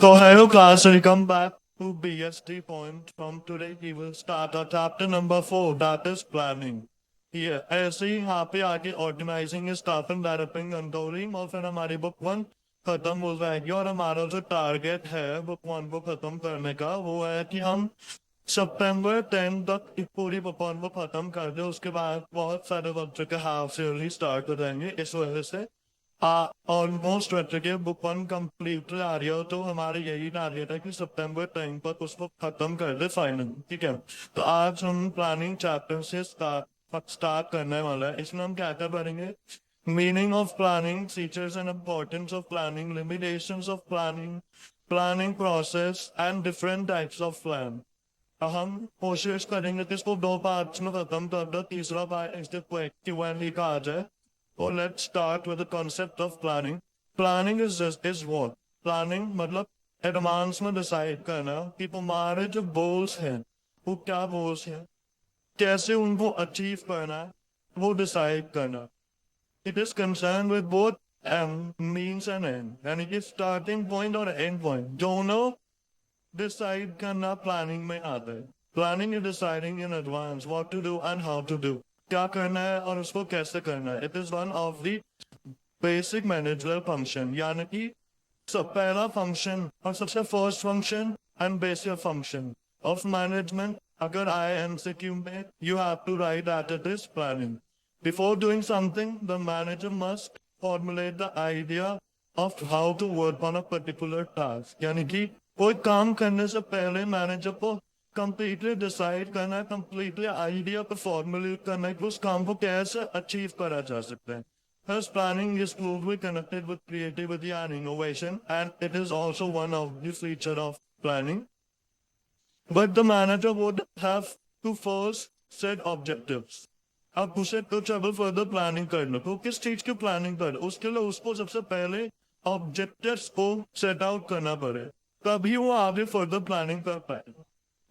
So hello class, welcome back to BST point. From today we will start our chapter number 4, that is planning. Here, ऐसे ही यहाँ पे आगे organising staff and developing controlling और फिर हमारी book 1 खत्म हो जाएगी और हमारा जो टारगेट है बुक 1 को खत्म करने का वो है कि हम सितंबर 10 तक इस पूरी बुक 1 को खत्म कर दे। उसके बाद बहुत सारे बच्चों के हाफ ईयरली स्टार्ट हो जाएंगे, इस वजह से ऑलमोस्ट बच्चे के बुक 1 कंप्लीट आ रही हो तो हमारे यही टारगेट है कि सितंबर 10 तक उसको खत्म कर दे फाइनल। ठीक है, तो आज हम प्लानिंग चैप्टर से स्टार्ट करने वाला है। इसमें हम क्या क्या पढ़ेंगे? Meaning of planning, features and importance of planning, limitations of planning, planning process and different types of plan. हम कोशिश करेंगे कि इसको 2 पार्ट्स में खत्म कर दो, तीसरा पार्ट इसके क्वेश्चन का आ जाए। So let's start with the concept of planning. Planning is what? Planning मतलब एडवांस में डिसाइड करना कि तुम्हारे जो गोल्स हैं वो क्या गोल्स हैं, कैसे उनको अचीव करना है, वो डिसाइड करना। It is concerned with both means and end, यानी कि स्टार्टिंग पॉइंट और एंड पॉइंट दोनों डिसाइड करना प्लानिंग में आता है। Planning is deciding in advance what to do and how to do, क्या करना है और उसको कैसे करना है। It is one of the basic managerial function, यानी कि सब पहला फंक्शन और सबसे first function and basic function of management. अगर आई एमसीक्यू में you have to write that it is planning. Before doing something the manager must formulate the idea of how to work on a particular task, यानी कि कोई काम करने से पहले मैनेजर को कंप्लीटली डिसाइड करना है, कंप्लीटली आइडिया पर फॉर्मुलेट करना है कि उस काम को कैसे अचीव करा जा सकता है। Thus, planning is closely connected with creativity and innovation, and it is also one of the feature of planning. But the manager would have to first set objectives. अब उसे तो ट्रेवल फर्दर प्लानिंग कर लो, तो किस चीज की planning कर, उसके लिए उसको सबसे पहले ऑब्जेक्टिव्स को सेट आउट करना पड़े, तभी वो आगे फर्दर प्लानिंग कर पाए।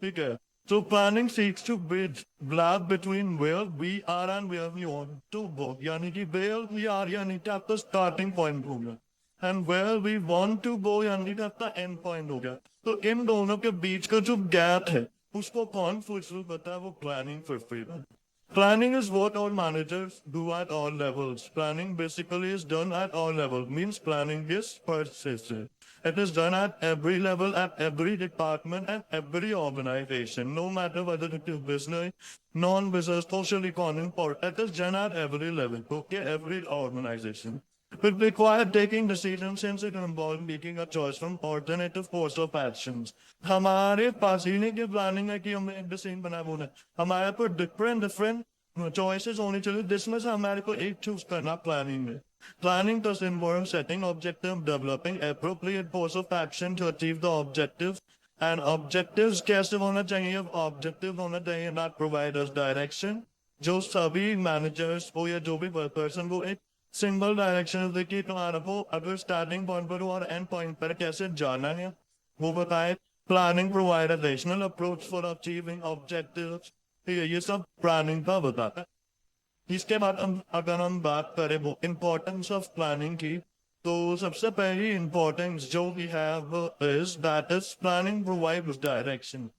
ठीक है, so planning seeks to bridge gap between where we are and where we want to go, यानी कि where we are यानी कि आपका स्टार्टिंग पॉइंट हो गया and where we want to go यानी कि आपका एंड पॉइंट हो गया। तो इन दोनों के बीच का जो गैप है उसको कौन फुलफिल करता है? वो प्लानिंग फुलफिल करता है। Planning is what all managers do at all levels. Planning basically is done at all levels. Means planning is persistent. It is done at every level, at every department, and every organization. No matter whether it is business, non-business, social economy, or it is done at every level. Okay, every organization. It requires taking decisions since it involves making a choice from alternative course of actions. हमारे पास ही नहीं की planning है कि हमें एक decision बना बोला, हमारे पर डिफरेंट डिफरेंट चॉइसेस होनी चाहिए जिसमें से हमारे को एक चूज करना प्लानिंग में। Planning does involve setting objective, developing appropriate course of action to achieve the objectives. And objectives कैसे होना चाहिए? Objective होना चाहिए not provide us direction, जो सभी मैनेजर्स को या जो भी पर्सन को एक सिंगल डायरेक्शन देखिए तुम्हारा को अगर स्टार्टिंग पॉइंट पर हो और एंड पॉइंट पर कैसे जाना है वो बताए। Planning provide rational approach for achieving objectives, ये सब प्लानिंग का बताता है। इसके बाद हम अगर हम बात करें वो इम्पोर्टेंस ऑफ प्लानिंग की, तो सबसे पहली इम्पोर्टेंस जो we have is that is planning provides direction.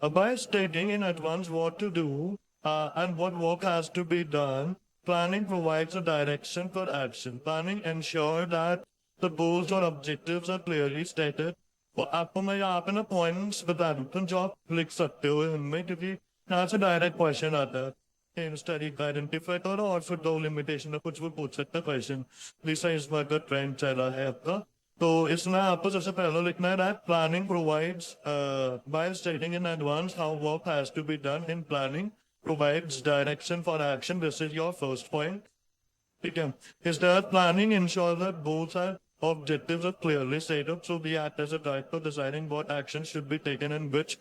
By stating in advance what to do and what work has to be done, planning provides a direction for action. Planning ensures that the goals or objectives are clearly stated. तो आपको मैं यहाँ पे ना points बता दूँ तो जो आप लिख सकते हो इनमें, क्योंकि यहाँ से डायरेक्ट क्वेश्चन आता है। स्टडी का आइडेंटिफाई करो और फिर दो लिमिटेशन में कुछ भी पूछ सकता है क्वेश्चन। जैसा इस बार का ट्रेंड चला है आपका, तो इसमें आपको सबसे पहले लिखना है that planning provides by stating in advance how work has to be done in planning provides direction for action. This is your first point. ठीक है, is that planning ensures that goals are objectives are clearly stated, so we act as a guide for deciding what action should be taken in which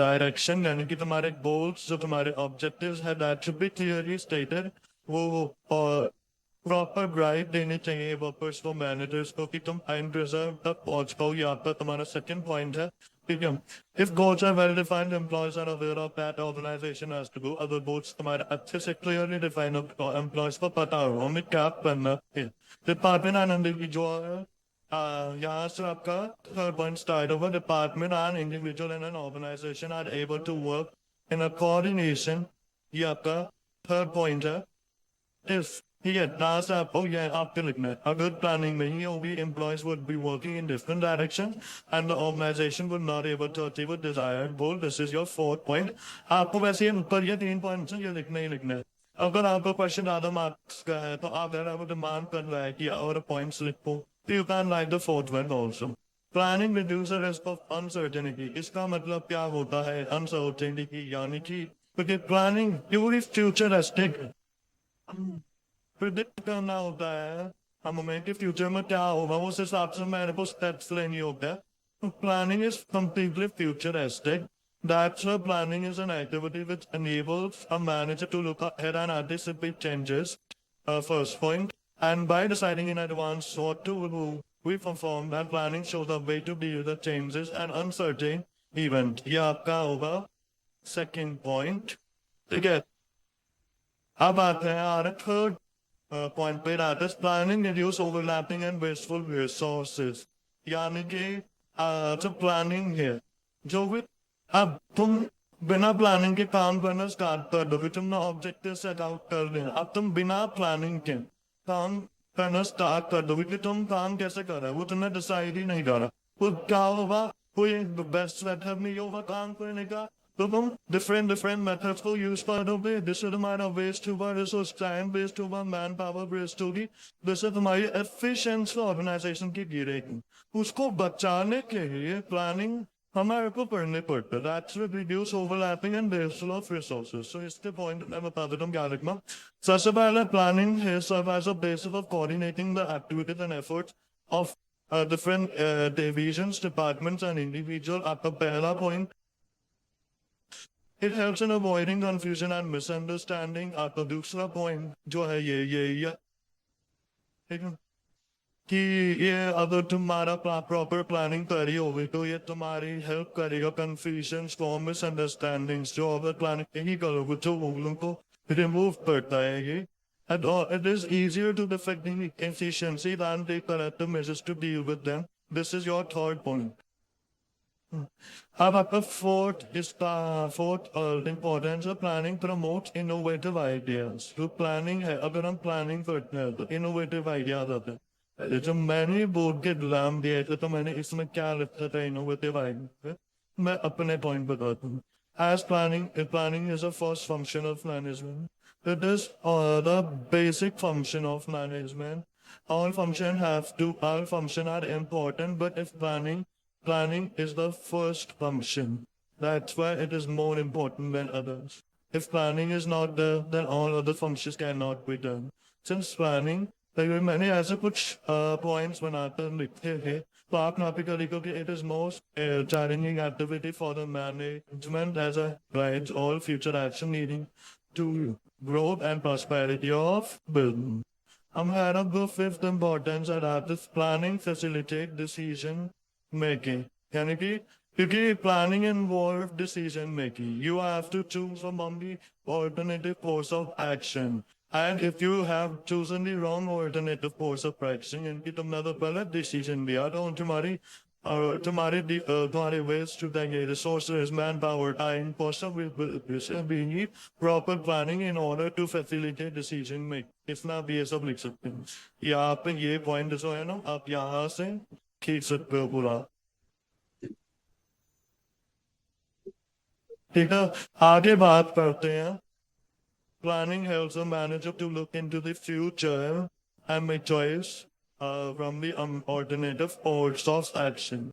direction, यानी कि तुम्हारे goals जो तुम्हारे objectives है that should be clearly stated, वो proper guide देनी चाहिए workers को, मैनेजर्स को कि तुम एंड रिजल्ट तक पहुंच पाओ। यहाँ पर तुम्हारा सेकंड पॉइंट है। ठीक है, if goals are well defined employees are aware of that organisation has to go. अगर गोल्स तुम्हारे अच्छे से क्लियरली डिफाइन हो एम्प्लॉयज को पता हो हमें क्या करना है। डिपार्टमेंट एंड इंडिविजुअल यहाँ से आपका third point start over. Department and individual and an organization are able to work in a coordination. ये आपका third point है. If here task आप आपके लिखना है. अगर planning नहीं होगी, employees would be working in different directions and the organization would not able to achieve a desired goal. This is your fourth point. आपको वैसे ऊपर ये 3 points ये लिखना ही लिखना है. अगर आपको क्वेश्चन ज़्यादा मार्क्स का है तो आप आपको डिमांड कर रहा है कि और पॉइंट्स लिखो, तो you can write the fourth one also. Planning reduce the risk of uncertainty. इसका मतलब क्या होता है अनसर्टेनिटी, यानी कि क्योंकि प्लानिंग प्यूरली फ्यूचरिस्टिक प्रिडिक्ट करना होता है हमें कि फ्यूचर में क्या होगा, उस हिसाब से मेरे को स्टेप्स लेनी होता है. Planning is completely futuristic. That's why planning is an activity which enables a manager to look ahead and anticipate changes. First point, and by deciding in advance what to do, we perform that planning shows the way to deal with the changes and uncertain event. ये आपका होगा second point. ठीक है. अब आते हैं हमारे third point पे, that is planning reduce overlapping and wasteful resources. यानी कि जो planning है जो भी अब तुम बिना प्लानिंग के काम करना स्टार्ट कर दो, तुमने ऑब्जेक्टिव सेट आउट कर लिया. अब तुम बिना प्लानिंग के काम करना स्टार्ट कर दो कि तुम काम कैसे कर रहे हो, वो तुमने डिसाइड ही नहीं करा. वो क्या होगा, कोई बेस्ट मेथड नहीं होगा काम करने का, तो तुम डिफरेंट मेथड्स को यूज कर दोगे. जिससे तुम्हारा वेस्ट हुआ रिसोर्स, टाइम वेस्ट हुआ, मैन पावर वेस्ट होगी. जिससे तुम्हारी एफिशिएंसी ऑर्गेनाइजेशन की गिरेगी. उसको बचाने के लिए प्लानिंग हमारे को पढ़ने पड़ता है. That's will reduce overlapping and wastage of resources. So इसके पॉइंट मैं बता देता हूँ क्या लिखना. सबसे पहले प्लानिंग है serve as a basis of coordinating the activities and efforts of different divisions, departments and individuals. आपका पहला point. It helps in avoiding confusion and misunderstanding. आपका दूसरा पॉइंट जो है ये ठीक है कि ये अगर तुम्हारा प्रॉपर प्लानिंग करी होगी तो ये तुम्हारी हेल्प करेगा कंफ्यूजन और मिसअंडरस्टैंडिंग्स. जो अगर प्लानिंग नहीं करोगे तो वो लोगों को रिमूव करता है ये. And it is easier to defect the efficiency than take corrective measures to deal with them. This is your third point. अब आपका fourth importance of planning promotes innovative ideas. जो planning है, अगर हम planning करते हैं तो innovative ideas आते हैं. जो मैंने बोर्ड के एग्जाम दिए थे तो मैंने इसमें क्या लिखा था इनोवेटिव आइडिया, मैं अपने पॉइंट बताता हूँ. As planning is a first function of management. It is the basic function of management. All function are important, but if planning is the first function. That's why it is more important than others. If planning is not there, then all other functions cannot be done. Since planning, मैंने ऐसे कुछ points बनाकर लिखे हैं तो आप यहाँ पे करेगा कि it is most challenging activity for the management as a guides all future action leading to growth and prosperity of business. I'm head of the fifth importance that this planning facilitate decision making. यानी कि क्योंकि planning involve decision making, you have to choose among the alternative course of action. And if you have chosen the wrong alternative course of action, इनकी तुमने तो पहले decision लिया तो तुम्हारे waste to the resources, manpower, time, cost of we need proper planning in order to facilitate decision making. इतना भी ये सब लिख सकते हैं. यहाँ पे ये point जो है ना, आप यहाँ से खींच सकते हो पूरा. ठीक है, आगे बात करते हैं. Planning helps a manager to look into the future and make choice from the alternative course of action.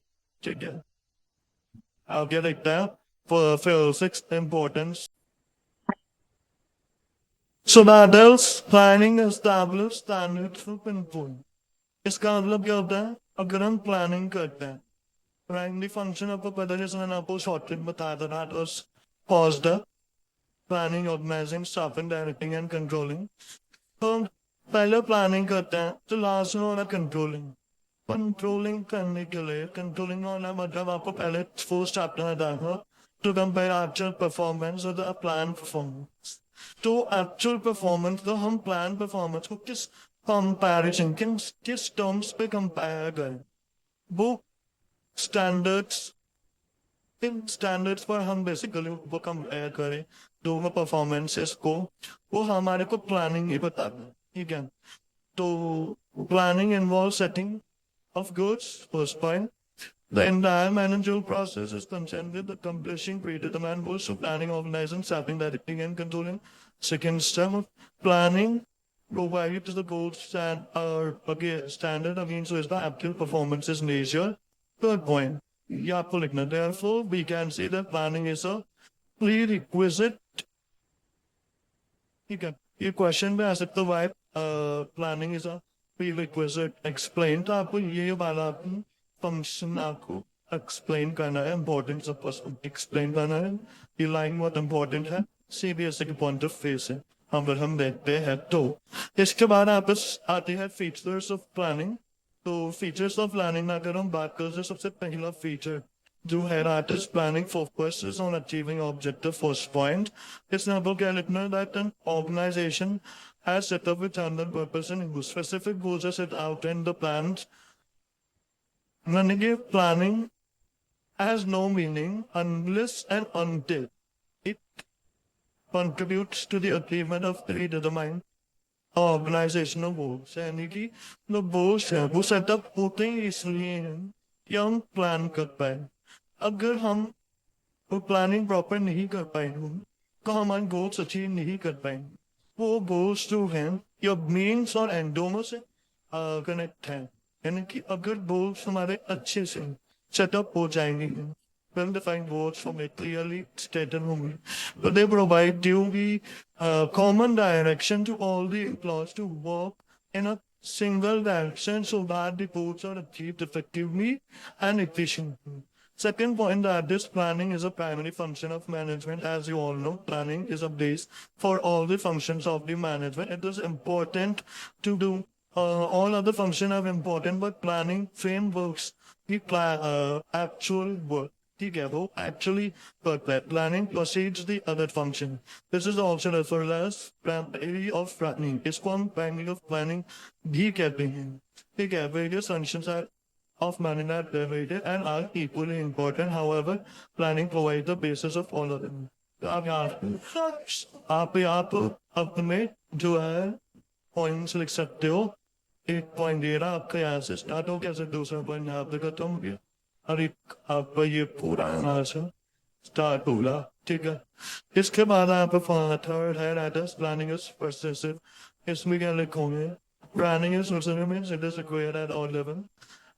ठीक है, आगे देखते हैं for sixth importance. So that is planning establish standards for pinpoint. इसका मतलब क्या होता है, अगर हम प्लानिंग करते हैं प्राइमरी फंक्शन आपको पता है, जैसे मैंने आपको शॉर्टकट बताया था, that was caused planning, organizing, staffing, directing and controlling. तो पहले प्लानिंग करते हैं तो लास्ट में होना कंट्रोलिंग करने के लिए कंट्रोलिंग होना मतलब आपको पहले फर्स्ट चैप्टर में देखो टू कंपेयर एक्चुअल परफॉर्मेंस और द प्लान परफॉर्मेंस. तो एक्चुअल परफॉर्मेंस तो हम प्लान परफॉर्मेंस को किस कंपैरिजन किस टर्म्स पे कंपेयर करें. वो स्टैंडर्ड्स इन स्टैंडर्ड्स पर हम बेसिकली वो कंपेयर करें दोनों परफॉर्मेंसेस को, वो हमारे को प्लानिंग ही बताता है, ठीक है। तो planning involve setting of goods, first point. The entire managerial process is concerned with accomplishing predetermined goals, so planning, organizing, setting, directing, and controlling. Second step of planning provides the goals that are standard against which the actual performance is measured. Third point, yeah, Pulikna. Therefore, we can say that planning is a prerequisite. ये question में आ सकता है planning is a prerequisite explain, तो आपको ये वाला function आपको explain करना है, इम्पोर्टेंस ऑफ एक्सप्लेन करना है, ये लाइन बहुत इम्पोर्टेंट है सीबीएसई के पॉइंट ऑफ व्यू से अगर हम देखते हैं तो। इसके बाद आप आते हैं फीचर्स ऑफ प्लानिंग। तो फीचर्स ऑफ प्लानिंग अगर हम बात करें, सबसे पहला फीचर जो है artist planning focuses on achieving objective. First point, it's never getting that an organization has set up with another purpose and whose specific goals are set out in the plans. Running planning has no meaning unless and until it contributes to the achievement of predetermined organizational goals. यानी कि जो goals है वो setup होते ही इसलिए हैं कि हम प्लान कर पाए। अगर हम वो प्लानिंग प्रॉपर नहीं कर पाएंगे तो हमारे गोल्स अचीव नहीं कर पाएंगे। वो गोल्स जो हैं या मीन्स और एंडोमो से कनेक्ट हैं, यानी कि अगर गोल्स हमारे अच्छे से सेटअप हो जाएंगे, well defined goals from it clearly stated होंगे, but they provide you the common direction to all the employees to work in a single direction so that the goals are achieved effectively and efficiently. Second point, that this planning is a primary function of management. As you all know, planning is a base for all the functions of the management. It is important to do all other functions are important, but planning frameworks the actual work together. Actually, but planning precedes the other function. This is also referred as primary of planning. It's one primary of planning. भी कहते हैं, ठीक है। Various functions are of management are divided and are equally important. However, planning provides the basis of all of them. तो आप यहाँ पर अपने जो है पॉइंट्स लिख सकते हो। एक पॉइंट दे रहा आपका यहाँ से स्टार्ट हो गया, से दूसरा पॉइंट यहाँ पे खत्म हो गया, और एक आपका ये पूरा यहाँ से स्टार्ट होगा, ठीक है। इसके बाद आप थर्ड है that is planning is pervasive. इसमें क्या लिखोगे? Planning is means it is required at all levels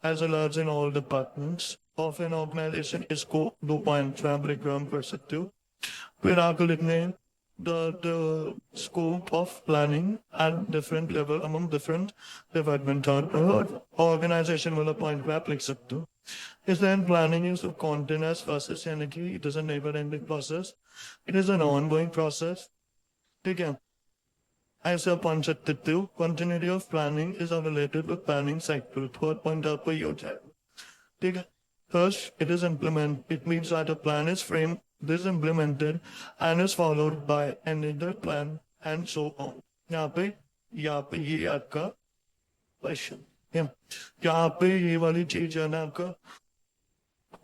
as well as in all departments of an organization. इसको 2 पॉइंट में ब्रेक डाउन कर सकते हो। फिर आपको लिखने the scope of planning at different level among different department organization वाला point पे आप लिख सकते हो। Is then planning is a continuous process, यानी कि it is a never-ending process. It is an ongoing process, ठीक है। ऐसा पॉइंट सकते हो, continuity of planning is related to planning cycle. Third point आपको ये हो जाएगा, ठीक है। First, it is implemented. It means that a plan is framed, this implemented, and is followed by another plan, and so on. यहाँ पे ये आपका क्वेश्चन है। यहाँ पे ये वाली चीज है ना, आपका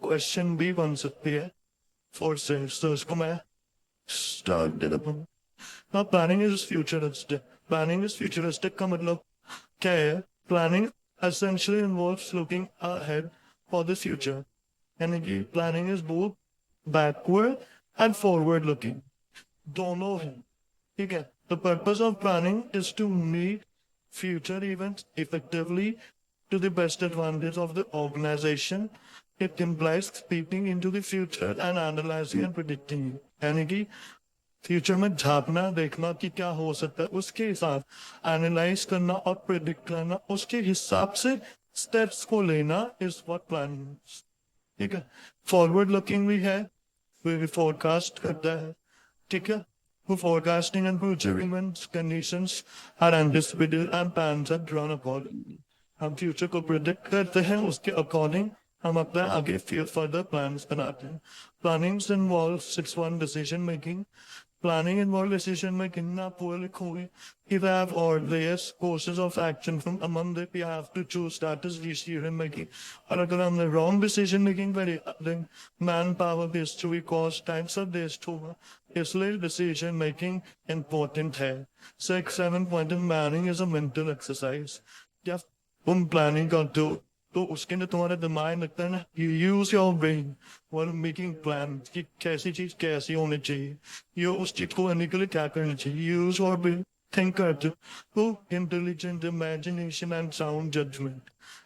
क्वेश्चन भी बन सकती है फोर से, तो इसको मैं स्टार्ट दे देता हूँ। Now, planning is futuristic. Planning is futuristic का मतलब क्या है? Planning essentially involves looking ahead for the future. यानी कि planning is both backward and forward looking. दोनों हैं, ठीक है। The purpose of planning is to meet future events effectively to the best advantage of the organization. It implies speaking into the future and analyzing and predicting it. यानी कि future में झांकना, देखना कि क्या हो सकता है, उसके हिसाब एनालाइज करना और प्रिडिक्ट करना, उसके हिसाब से स्टेप्स को लेना इज व्हाट प्लानिंग, ठीक है। फॉरवर्ड लुकिंग भी है, फोरकास्ट करता है, ठीक है। Forecasting and future events, conditions are anticipated and plans are drawn accordingly. हम फ्यूचर को प्रिडिक्ट करते हैं, उसके अकॉर्डिंग हम अपना आगे फर्दर प्लान्स बनाते हैं। Plannings involves 6 1 decision making. Planning involves decision making, not poorly. If I have orders, courses of action from among them, we have to choose that is decision making. और अगर हमने wrong decision making करी, then manpower waste हुई, cost time सब waste हुआ. इसलिए decision making important है. 6-7 point of planning is a mental exercise. जब तुम planning करते हो तो उसके अंदर तुम्हारा दिमाग लगता है ना, you use your brain while making plans कि कैसी चीज कैसी होनी चाहिए, ये उस चीज को करने के लिए क्या करना चाहिए. Use your brain, think करते हो तो intelligent imagination and sound judgment.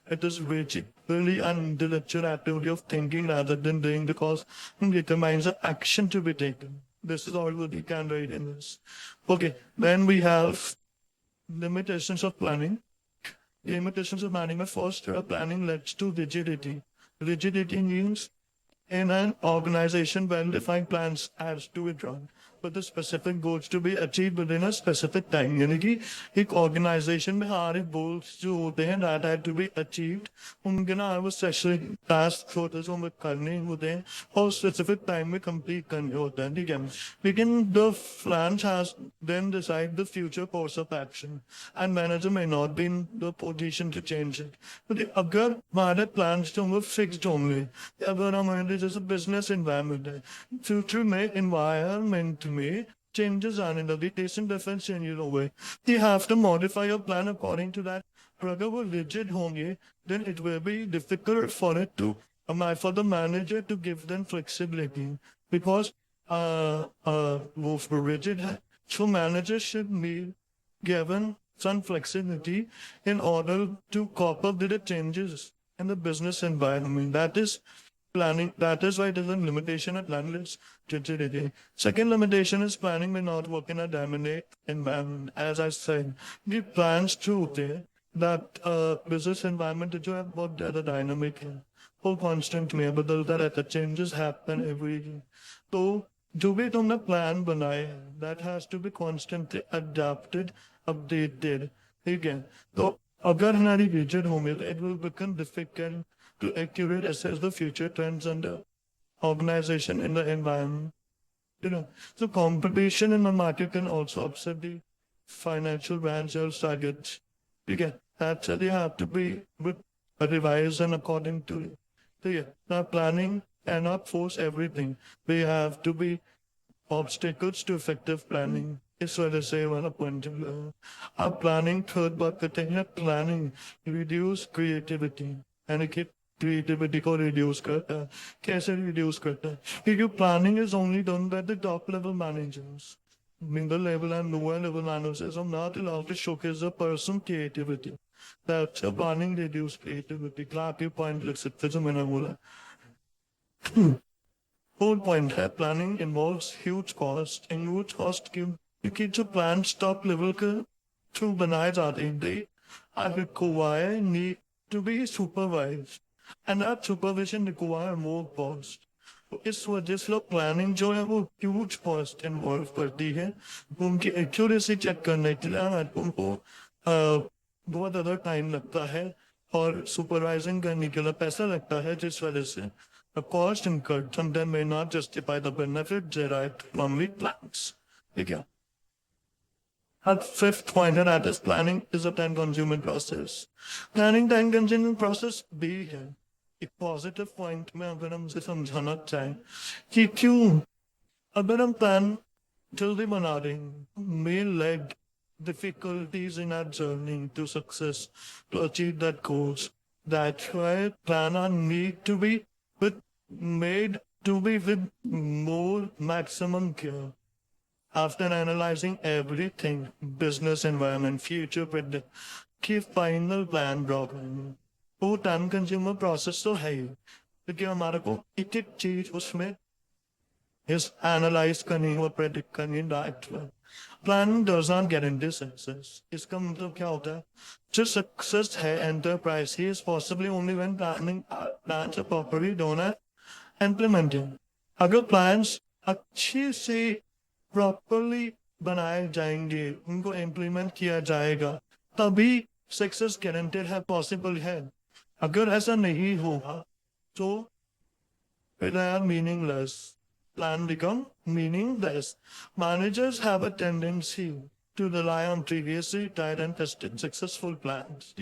It is really an intellectual activity of thinking rather than doing, because it determines the action to be taken. This is all what we can write in this. Okay, then we have limitations of planning. Limitations of planning. First, planning leads to rigidity. Rigidity means in an organization, well-defined plans has to be drawn, but the specific goals to be achieved within a specific time. यानी कि एक organization में हमारे goals जो होते हैं that had to be achieved, उनके ना वो specific tasks होते हैं जो हमें करने होते हैं और specific time में complete करने होते हैं, ठीक है. लेकिन the plans has then decide the future course of action, and manager may not be in the position to change it. but अगर हमारे plans जो होंगे fixed होंगे, अगर हमारे जैसे business environment है, future में environment में changes आने लगे, decent difference changes होंगे, you have to modify your plan according to that. और अगर वो rigid होंगे, then it will be difficult for it to for the manager to give them flexibility, because वो rigid है, so managers should be given some flexibility in order to cope up with the changes in the business environment. That is planning. That is why it is a limitation at landless rigidity. Second limitation is planning may not work in a dynamic environment. As I said, the plans to that business environment जो है बहुत ज़्यादा dynamic है, वो constant में बदलता रहता, changes happen every day. तो जो भी तुमने plan बनाए, that has to be constantly adapted, updated. ठीक है. तो अगर हमारी rigid होंगे, it will become difficult to accurately assess the future trends and the organization in the environment. So competition in the market can also upset the financial financial targets. You get that, so they have to be revised and according to the planning cannot force everything. We have to be obstacles to effective planning. इस वजह से वाला point अब planning third बात करते हैं. Planning reduce creativity, यानी कि क्रिएटिविटी को रिड्यूस करता है. कैसे रिड्यूस करता है? क्योंकि planning is only done by the top level managers. Middle level and lower level managers are not allowed to showcase a person's creativity. That's a planning reduce creativity. Clap your point, let's say, whole point है planning involves huge cost, and huge cost क्योंकि जो plans top level के through बनाए जाते हैं, they are required need to be supervised, and that supervision require more cost. तो इस वजह से लोग प्लानिंग जो है वो ह्यूज कॉस्ट इन्वॉल्व करती है. उनकी एक्यूरेसी चेक करने के लिए उनको बहुत ज़्यादा टाइम लगता है और सुपरवाइजिंग करने के लिए पैसा लगता है, जिस वजह से the cost incurred sometimes may not justify the benefit derived from the plans. ठीक है. Our fifth point that is planning is a time consuming process. Planning time consuming process भी है. एक पॉजिटिव पॉइंट में अगर हम इसे समझाना चाहें कि क्यों अगर हम प्लान जल्दी बना रहे हैं, may lag difficulties in our journey to success to achieve that goals. That's why plan need to be made to be with more maximum care. After analyzing everything, business environment, future predict, keep final plan problem. वो time consumer process तो है ही, क्योंकि हमारे को एक एक चीज उसमें इस एनालाइज करनी और प्रेडिक्ट करनी. Right. Planning does not guarantee success. इसका मतलब क्या होता है? जो सक्सेस है एंटरप्राइज ही is possibly only when planning plans are properly done and implemented. अगर प्लान्स अच्छे से प्रॉपर्ली बनाए जाएंगे, उनको इम्प्लीमेंट किया जाएगा, तभी सक्सेस गारंटेड है, पॉसिबल है. अगर ऐसा नहीं होगा तो they are meaningless. plan become meaningless. Managers have a tendency to rely on previously tried and tested successful plans.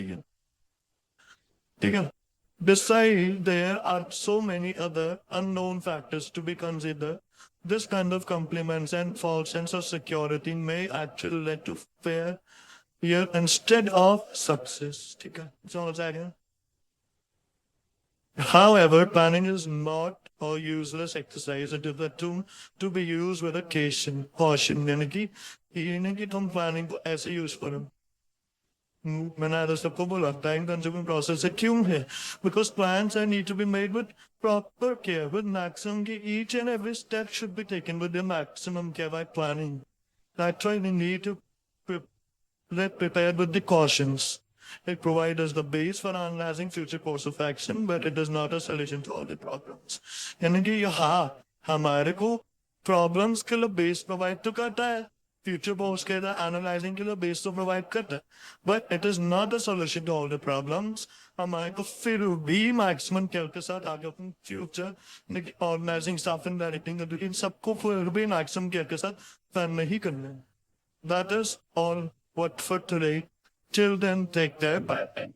Besides, there are so many other unknown factors to be considered. This kind of compliments and false sense of security may actually lead to fear instead of success. समझ आ गया? However, planning is not a useless exercise. It is a tool to be used with a caution. यानी कि ये नहीं कि तुम planning को ऐसे use करो. मैंने तो सबको बोला time consuming process है क्यों है? Because plans need to be made with proper care, with maximum care. Each and every step should be taken with the maximum care by planning. That's why we need to get prepared with the cautions. It provides us the base for analyzing future course of action, but it is not a solution to all the problems. यानी कि हाँ हमारे को problems के लिए base provide तो करता है, future course के लिए analyzing के लिए base तो provide करता है, but it is not a solution to all the problems. हमारे को फिर भी maximum care के साथ आगे अपने future organizing stuff and directing इन सबको फिर भी maximum care के साथ करना ही करना है. That is all what for today. Till then, take care. Bye.